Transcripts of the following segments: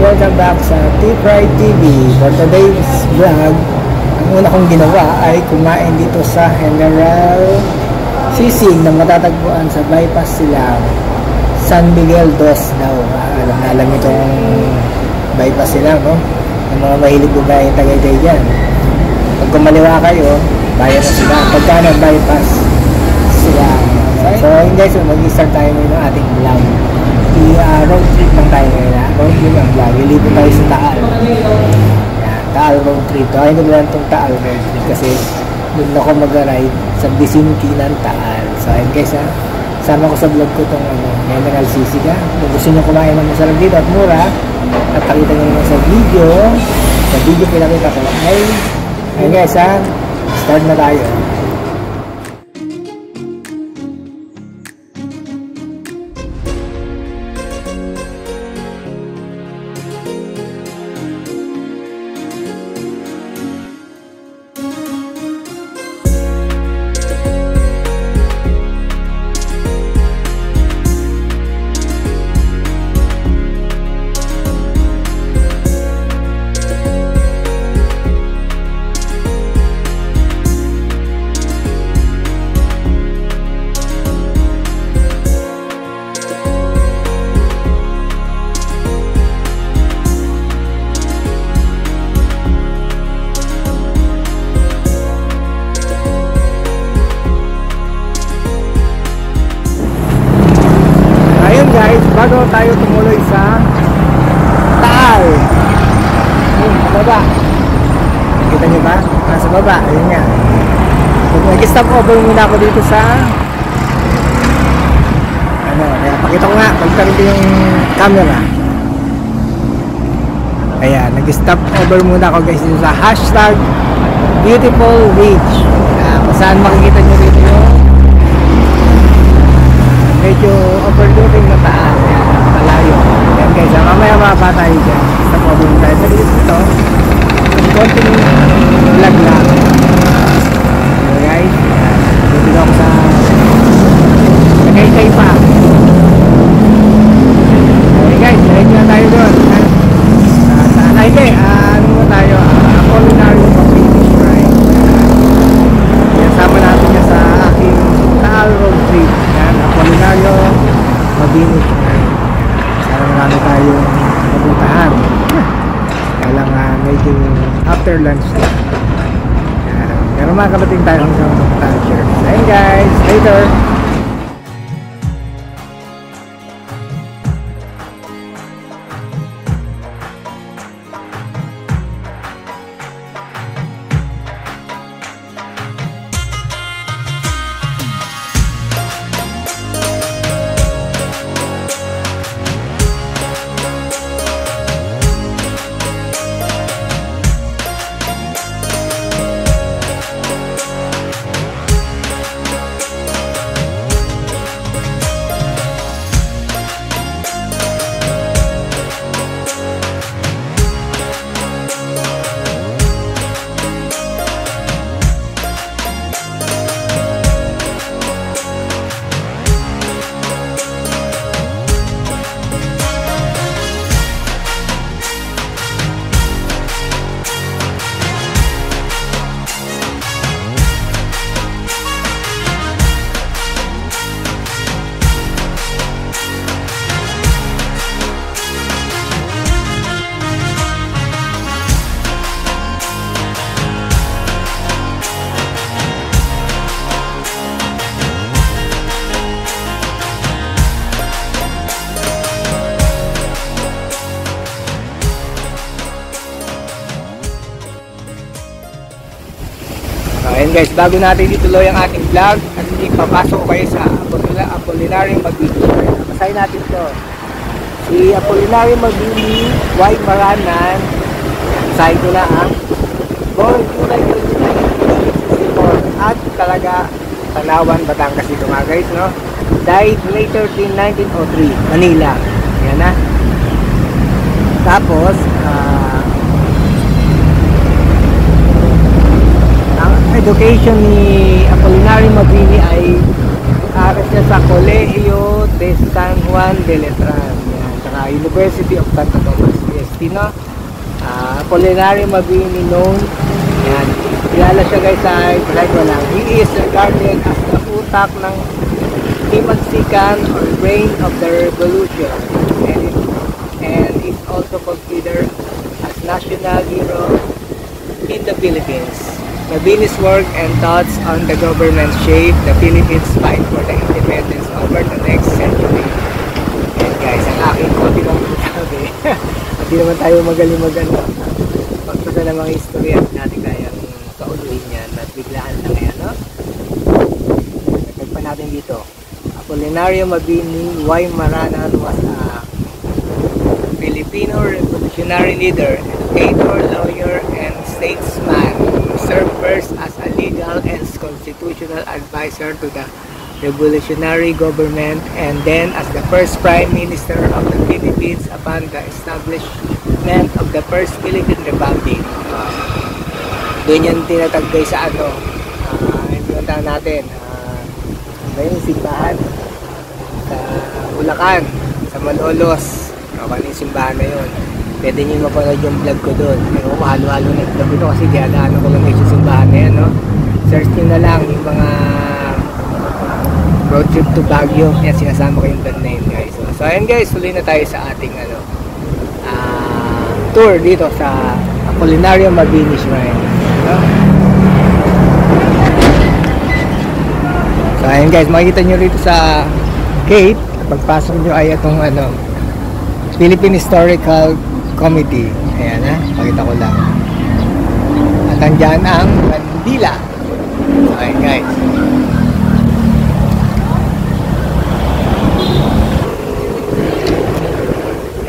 welcome back sa T-Pride TV. For today's vlog, ang una kong ginawa ay kumain dito sa General Sisig na matatagpuan sa bypass sila San Miguel Dos daw. Alam itong bypass sila, no? Ang mga mahilig bumayin Tagaytay dyan. Pag kumaliwa kayo, bayan na sila. Pagka bypass sila. So yun guys, mag-start tayo ngayon ng ating vlog. Road trip lang tayo ngayon. Road trip ang vlog. Ilipo tayo sa Taal. Taal road trip. Kaya ko lang itong Taal road trip kasi doon ako mag-ride sa vicinity ng Taal. So ayun guys, sama ko sa vlog ko itong General Sisig. Kung gusto nyo kumain ng masarap dito at mura at pakita nyo naman sa video pinakita ko ay ayun guys, start na tayo. Guys, bago tayo tumuloy sa Taal, sa baba, kita nyo ba? Sa baba, ayun nga. Nag-stop over muna ako dito sa kaya pakita ko nga, pagkarin ko yung camera. Ayan, nag-stop over muna ako guys dito sa hashtag Beautiful Ridge. Kung saan makikita nyo dito yung medyo overlooking na Taal. Malayo. Yan guys, mamaya mababa tayo dyan. Stop over tayo. Pero ito, konting vlog lang. So guys, dito ako sa Tagaytay pa. Okay guys, diretso na tayo doon. Saan? Hindi, ano mo tayo? Culinary Mabini Shrine. Kasama natin niya sa aking Taal road trip. Yan, Culinary Mabini Shrine. Sana marami tayong mapuntahan. Kaya lang medyo after lunch na. Pero makakarating tayo hanggang Tangier. Ayun guys, later! Ayan guys, bago natin ituloy ang ating vlog at ipapasok ko kayo sa Apolinary Mabini. Basahin natin ito. Si Apolinary Mabini, Y. Maranan, basahin ko na born July 29, at talaga Tanawan, Batangas ito mga guys, no? Died May 13, 1903, Manila. Ayan na. Tapos, education ni Apolinary Mabini ay aral siya sa Colegio de San Juan de Letran, saka University of Santo Tomas, UST. sino? Apolinario Mabini known. Yan. Kilala siya guys sa slide ko lang. He is regarded as the utak ng Himagsikan or brain of the revolution. And is also considered as national hero in the Philippines. Mabini's work and thoughts on the government shaped the Philippines fight for the independence over the next century. And guys, ang aking konti lang sabi. At di naman tayo magaling pagpasa ng mga history at natin kayang kauluhin yan at biglaan lang yan, no? Nagtagpa natin dito. Apolinario Mabini Y. Maranan was a Filipino revolutionary leader, educator, lawyer, and statesman who served first as a legal and constitutional advisor to the revolutionary government and then as the first Prime Minister of the Philippines upon the establishment of the first Philippine Republic. Doon yan tinatagay sa ano, yung pinuntahan natin, yung simbahan sa Bulacan, sa Malolos. Yung simbahan na yun. Pwede nyo mapanood yung vlog ko doon. Pero mahalo-halo na vlog ito kasi diadaan ko lang yung simbahan na yan, no? Search nyo na lang yung mga road trip to Baguio. Yan, sinasama ko yung vlog na yun, guys. So ayun guys, tuloy na tayo sa ating tour dito sa Apolinario Mabini Shrine, no? So ayun guys, makikita nyo rito sa gate, pagpasok nyo ay itong Philippine Historical Committee. Ayan, pakita ko lang. At andyan ang bandila. Okay guys.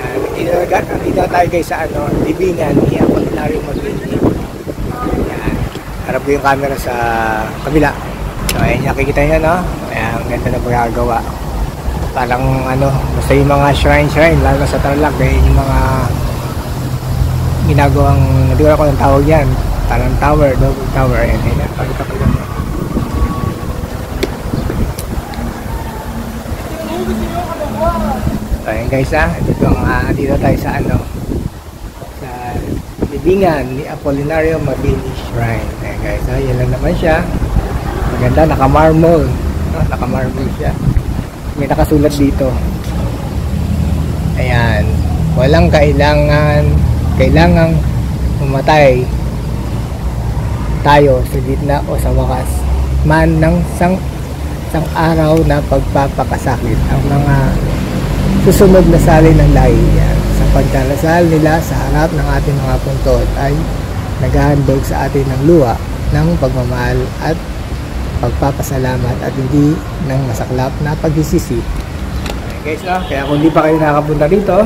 Ayan, dito tayo guys sa libingan ni Apolinario Mabini. Ayan, harap ko yung camera sa kabila. So ayan, nakikita nyo, no? Ayan, ang ganda na magagawa. Parang basta yung mga shrine lalo sa Tarlac, yung mga ginagawang, hindi ko lang tawag yan, parang tower, double tower. Ayan, pagkita ko yan. So ayan guys, dito tayo sa sa libingan ni Apolinario Mabini Shrine. Ayan guys, yan lang naman siya. Maganda, naka-marble, naka-marble siya. May nakasulat dito. Ayan, walang kailangang mamatay tayo sa gitna o sa wakas man ng sang araw na pagpapakasakit ang mga susunod na salin ng lahi. Yan, sa pagdarasal nila sa harap ng ating mga puntod ay naghahandog sa atin ng luha ng pagmamahal at pagpapasalamat at hindi ng masaklap na pagsisisi. Okay guys, no? Kaya kung di pa kayo nakakapunta dito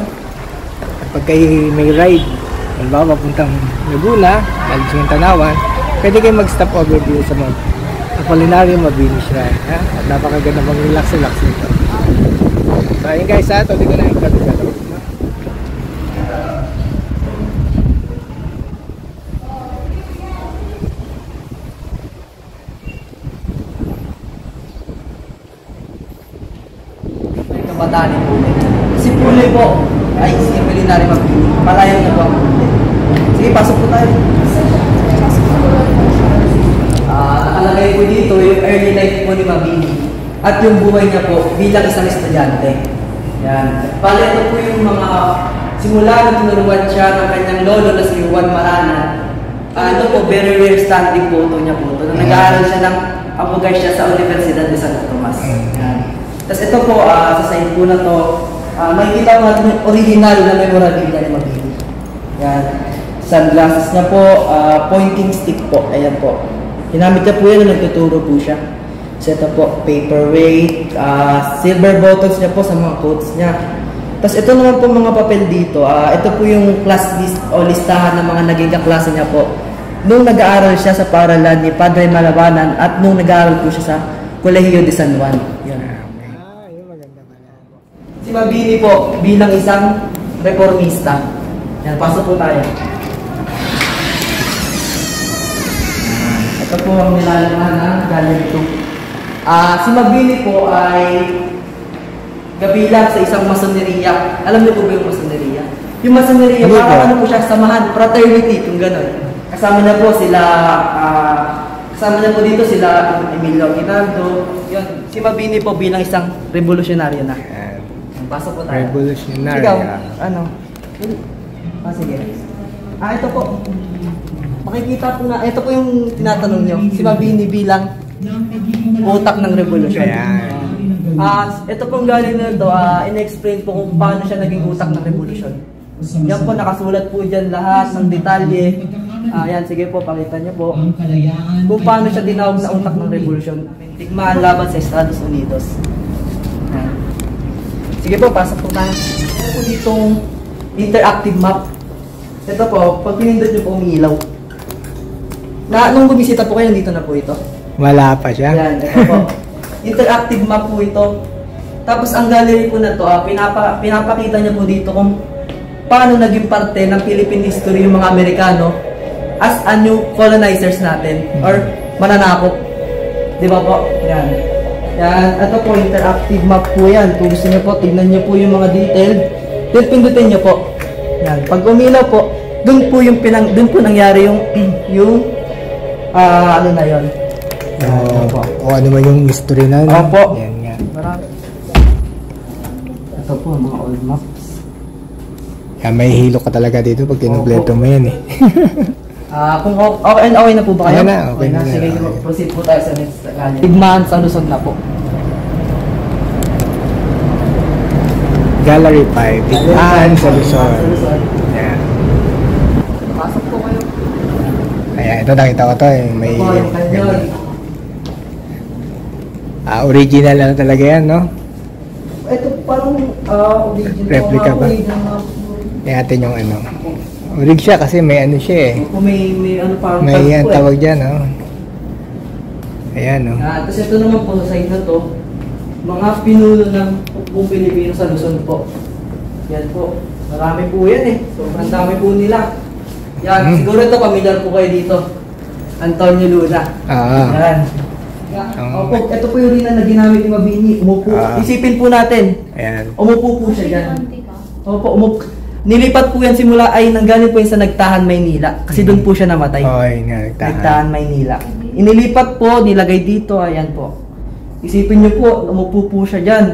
at pag kayo may ride, halimbawa papuntang Laguna, Lalusing Tanawan, pwede kayo mag-stop over dito sa Apolinario Mabini Shrine, ha? At napakaganda mag-relax dito. So ayun guys, tuloy ko na yung galo-galo. Matali po. Si Puloy po ay si Apolinario Mabini. Malayan niya po ang Puloy. Sige, pasok po tayo. Nakalagay po dito yung early life po ni Mabini at yung buhay niya po bilang isang estudyante. Yan. Bale, ito po yung mga simula na tinuruan siya ng kanyang lolo na si Juan Maranan. Ito po, very rare standing photo niya po. Nag-aaral siya ng abogay siya sa Universidad de Santo Tomas. Yan. Tapos ito po, sa side po na to, makikita mo natin yung original na memorabilia ni Mabini. Yan. Sunglasses niya po, pointing stick po. Ayan po. Ginamit niya po yan na nagtuturo po siya. So ito po, paperweight, silver bottles niya po sa mga coats niya. Tapos ito naman po mga papel dito. Ito po yung class list o listahan ng mga naging kaklase niya po. Nung nag-aaral siya sa paaralan ni Padre Malabanan at nung nag-aaral po siya sa Colegio de San Juan. Yan. Si Mabini po bilang isang reformista. Yan, pasok po tayo. Ito po ang nilalaman ng gallery 2. Si Mabini po ay kabilang sa isang masoneriya. Alam niyo po ba yung masoneriya? Yung masoneria, Hindi parang po. ano po siya, samahan, fraternity, kung gano'n. Kasama na po sila, kasama na po dito sila Emilio Aguinaldo. Yun, si Mabini po bilang isang revolusyonaryo na. Ayan. Pasok po tayo. Revolutionary. Ikaw, ano? Sige. Ito po. Makikita po na, ito po yung tinatanong nyo. Si Mabini bilang utak ng revolusyon. Ayan. Ito pong galing na ito, in-explain po kung paano siya naging utak ng revolusyon. Yan po, nakasulat po dyan lahat ng detalye. Yan, sige po, pakita niyo po. Kung paano siya tinawag na utak ng revolusyon. Digmaan laban sa Estados Unidos. Yan. Sige po, pasok po tayo. Ito po ditong interactive map. Ito po, pag pinindot niyo po umiilaw. Nung bumisita po kayo, dito na po ito. Wala pa siya. Yan, ito po. Interactive map po ito. Tapos ang gallery po na to, pinapakita niya po dito kung paano naging parte ng Philippine history yung mga Amerikano as a new colonizers natin or mananakop. Di ba po? Yan. Yan. Ito po, interactive map po yan. Kung gusto niyo po, tignan niyo po yung mga detailed. Then pindutin niyo po. Yan. Pag umilaw po, dun po nangyari yung ano na yon. O ano man yung history na. Opo. Yan nga. Marami. Ito po, mga old maps. Kaya may hilo ka talaga dito pag kinumpleto mo yan eh. Kung okay na po ba kayo? Okay na, okay na. Sige, Okay. proceed po tayo sa next gallery. Digmaan sa Luzon na po. Gallery 5, Digmaan sa Luzon. Sa Luzon. Yan. Pasok po kayo. Ayan, ito nakita ko to eh. May Ito po yung kanyon. original ano talaga yan, no? Ito parang original. Replica ba? Kaya natin yung ano. Orig siya kasi may ano siya eh. Kung may ano parang May tag yan po, tawag dyan, no? Ayan, no? Tapos ito naman po sa side na to, mga pinuno ng buong Pilipino sa Luzon po. Yan po. Marami po yan eh. Sobrang dami po nila. Yan, siguro ito familiar po kayo dito. Antonio Luna. Yan. Opo, ito po yung rina na ginamit ni Mabini. Umupo. Isipin po natin. Ayan. Umupo po siya dyan. Opo, nilipat po yan simula ay nanggaling po yan sa Nagtahan, Maynila. Kasi doon po siya namatay. Okay, nagtahan. Nagtahan, Maynila. Inilipat po, nilagay dito, ayan po. Isipin niyo po, umupo po siya dyan.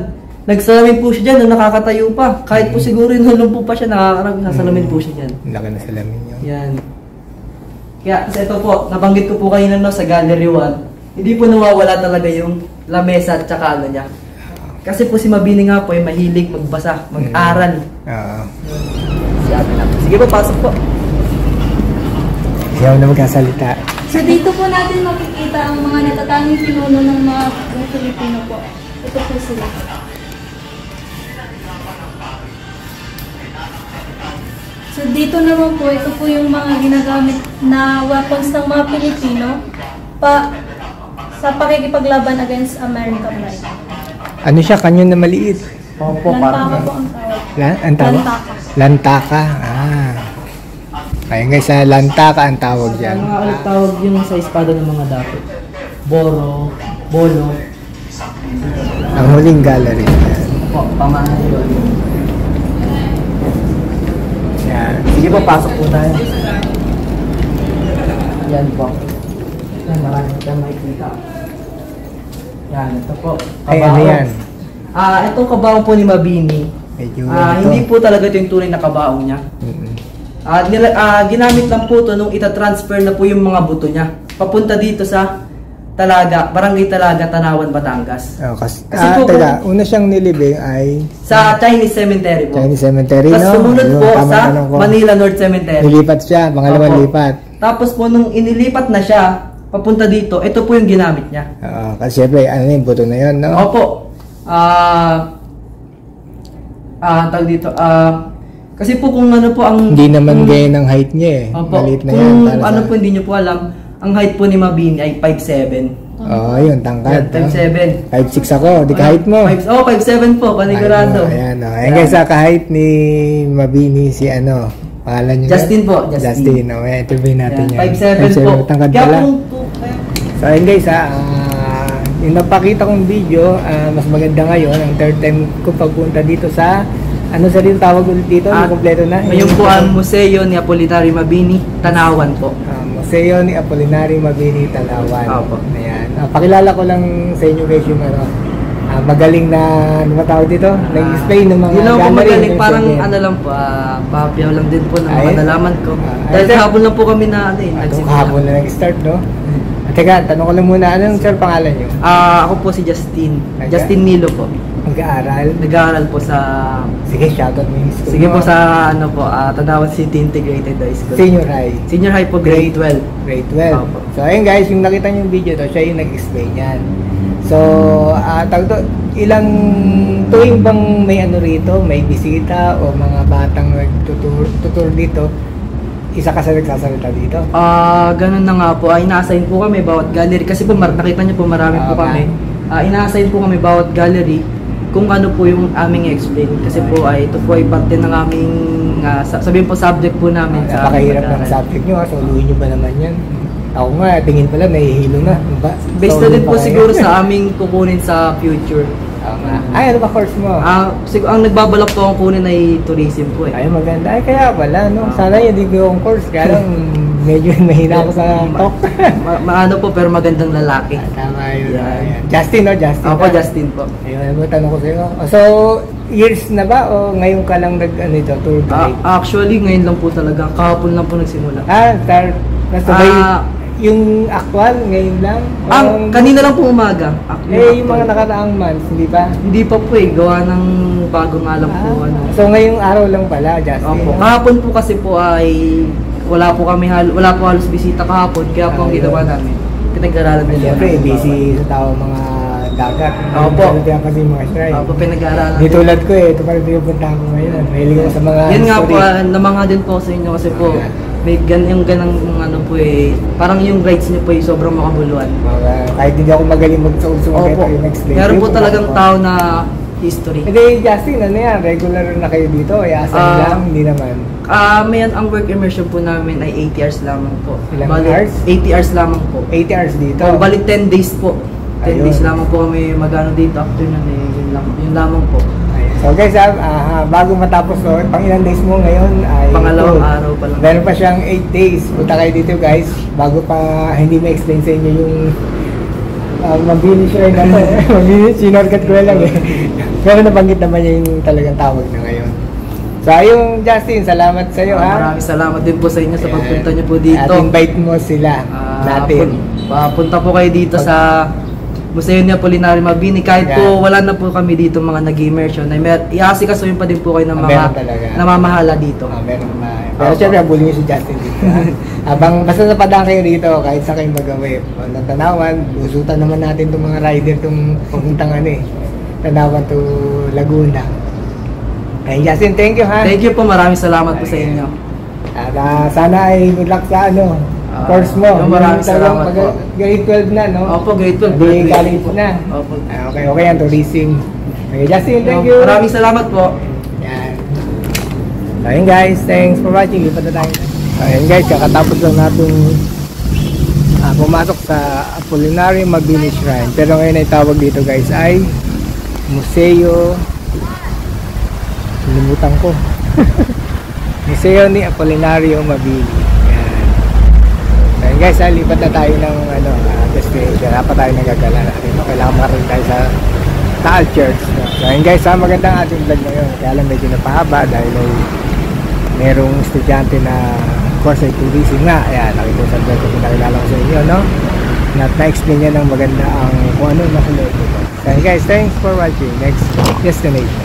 Nagsalamin po siya dyan nung nakakatayo pa. Kahit po siguro nung lumpo pa siya, nakakarang sasalamin po siya dyan. Laki na salamin yun. Yan. Kaya, kasi ito po, nabanggit ko po kanina no, sa Gallery 1, hindi po nawawala talaga yung lamesa at saka ano niya. Kasi po si Mabini nga po ay mahilig magbasa, mag-aral. Sige po, pasok po. Siyaw na magkasalita. So dito po natin makikita ang mga natatanging pinuno ng mga Pilipino po. Ito po sila. So dito naman po, ito po yung mga ginagamit na weapons ng mga Pilipino sa pakikipaglaban against America Pride. Ano siya? Kanyon na maliit. Opo, Lantaka po ang tawag. Ang tawag? Lantaka. Lantaka. Kaya guys, lantaka ang tawag dyan. Ang mga ulit tawag yung sa espada ng mga dapat. Bolo, bolo. Ang huling gallery. Po, pamahan yun. Yan. Sige po, pasok po tayo. Yan po. Yan, marami kang makikita. Yan, ito po. Ay, ano yan? Itong kabaong po ni Mabini. Medyo Hindi po talaga ito yung tunay na kabaong niya. Ginamit lang po ito nung itatransfer na po yung mga buto niya. Papunta dito sa Talaga, Barangay Talaga, Tanawan, Batangas. Kasi po, teka, una siyang nilibing ay sa Chinese Cemetery po. Chinese Cemetery, no? Tapos sumunod Ayun, po tama sa tanong ko. Manila North Cemetery. Nilipat siya, pangalawang Opo. lipat. Tapos po nung inilipat na siya, papunta dito, ito po yung ginamit niya. Kasi syempre, ano yung buto na yun, no? Opo. Tawag dito, kasi po kung ano po ang... Hindi naman gaya ng height niya eh. Opo. Maliit na Kung yan. Para ano sa... po hindi niyo po alam, ang height po ni Mabini ay 5'7". Yun, tangkad. 5'7". 5'6 ako, di ka-height mo. 5'7 po, panigurado. Ayan, Ayan guys, ka-height ni Mabini si ano, pangalan niya? Justin po, Justin. Interview natin yan. 5'7 po. Tangkad Kaya pala. po, So ayun guys, yung napakita kong video, mas maganda ngayon, ang third time ko pagpunta dito sa Ano sa rin tawag ulit dito? Yung kompleto na? Ngayon po ang Museo ni Apolinario Mabini, Tanawan po. Museo ni Apolinario Mabini, Tanawan. Opo. Ayan. Pakilala ko lang sa inyo guys yung magaling na, ano ba tawag dito? Nag-explain ng mga Yun lang po gallery, magaling, yung parang museum. ano lang po, papiyaw lang din po ng Ay? mga nalaman ko. Ay, Dahil sir. kahapon lang po kami na ano eh, Itong nagsimula. kahapon na nag-start, no? At teka, tanong ko lang muna, anong sir pangalan nyo? Ako po si Justin. Ay, Justin Milo po. Mag-aaral? Nag-aaral po sa... Sige, shoutout mo yung school Sige mo. po sa ano po, Tanawan City Integrated High School. Senior high. Senior high po, grade 12. Grade 12. Opo. So, ayun guys, yung nakita nyo yung video to, siya yung nag-explain yan. So, tawag to, ilang tuwing bang may ano rito, may bisita o mga batang nagtutur dito, isa ka sa nagsasalita dito? Ganun na nga po. Ina-assign po kami bawat gallery. Kasi po, nakita niyo po marami po kami. Ina-assign po kami bawat gallery kung ano po yung aming explain. Kasi po, ito po ay parte ng aming, sabihin po, subject po namin. Napakahirap ng subject nyo, so luhin nyo ba naman yan? Ako nga, tingin pala, nahihilo na. Based na din po siguro sa aming kukunin sa future. Ay, ano ba course mo? Ang nagbabalak po akong kunin ay tourism po eh. Ay, maganda. Ay, kaya pala, no? Sana yung di ko yung course. Kaya lang, medyo mahina ako sa talk. Maano po, pero magandang lalaki. Tama yun. Yan. Justin, no? Justin. Ako, Justin po. Ayun, ano ba tanong ko sa'yo? So, years na ba o ngayon ka lang tour guide? Actually, ngayon lang po talaga. Kahapon lang po nagsimula. Start. Nasabay yung actual ngayon lang? Kanina lang po umaga. Yung mga nakaraang months, hindi ba? Hindi pa po eh. Gawa ng bagong alam po. So, ngayong araw lang pala, Justin. Opo. Kahapon po kasi po ay wala po halos bisita kahapon. Kaya po ang ginawa namin. Pinag-aralan din. Siyempre, busy sa tao mga dagat. Opo. Kaya kasi mga shrine. Opo, pinag-aralan. Di tulad ko ito pa rin pinupunta ko ngayon. Mahilig ako sa mga Yan nga po, history. namanga din po sa inyo kasi po may ganang ano po eh, parang yung rights niyo po eh, sobrang makabuluhan. Kahit hindi ako magaling magsuot-suot Opo. yung explain. Meron po talagang tao na history. Hindi, Justin, ano yan? Regular na kayo dito? Ay asan lang? Hindi naman. Ang work immersion po namin ay 80 hours lamang po. Ilang hours? 80 hours lamang po. 80 hours dito? Balik 10 days po. 10 Ayun. days lamang po kami magano dito after nun eh, yun lamang po. So guys, bago matapos pang ilang days mo ngayon ay Pangalawang araw pa lang. Meron pa siyang 8 days. Punta kayo dito guys, bago pa hindi ma-explain sa inyo yung mabili siya rin naman. Mabili, sinorkat ko lang eh. Pero nabanggit naman niya yung talagang tawag na ngayon. So ayun Justin, salamat sa iyo ha. Maraming salamat din po sa inyo sa pagpunta niyo po dito. At invite mo sila natin. Punta po kayo dito sa Museo ni Apolinario Mabini. Kahit po wala na po kami dito mga nag-immersion, i-asikasuhin pa din po kayo ng mga namamahala dito. Meron na. Pero syempre, abulin niyo si Justin dito. Habang basta napadaan kayo rito, kahit sa kayo mag-away, Tanawan, busutan naman natin itong mga rider itong papuntang Tanawan to Laguna. Ay, Justin, thank you ha. Thank you po, maraming salamat po sa inyo. At sana ay good luck sa course mo. Maraming salamat po. Grade 12 na, no? Opo, grade 12. Hindi college na. Opo. Okay yan, tourism. Okay, Justin, thank you. Maraming salamat po. Yan. So, ayun guys, thanks for watching. Lipat na tayo. So, ayun guys, kakatapos lang natin pumasok sa Apolinario Mabini Shrine. Pero ngayon ay tawag dito guys ay Museo, limutan ko. Museo ni Apolinario Mabini. Yan. So, ayun guys, lipat na tayo ng destination. Dapat tayo nagagala natin. Kailangan makaroon tayo sa Taal Church. So ayun guys, magandang ating vlog ngayon. Kaya lang medyo napahaba dahil ay merong estudyante na course ay tourism nga. Ayan, nakita sa vlog ko, pinakilala ko sa inyo, no? Na-explain niya ng maganda ang kung ano nasa loob dito. So ayun guys, thanks for watching. Next destination.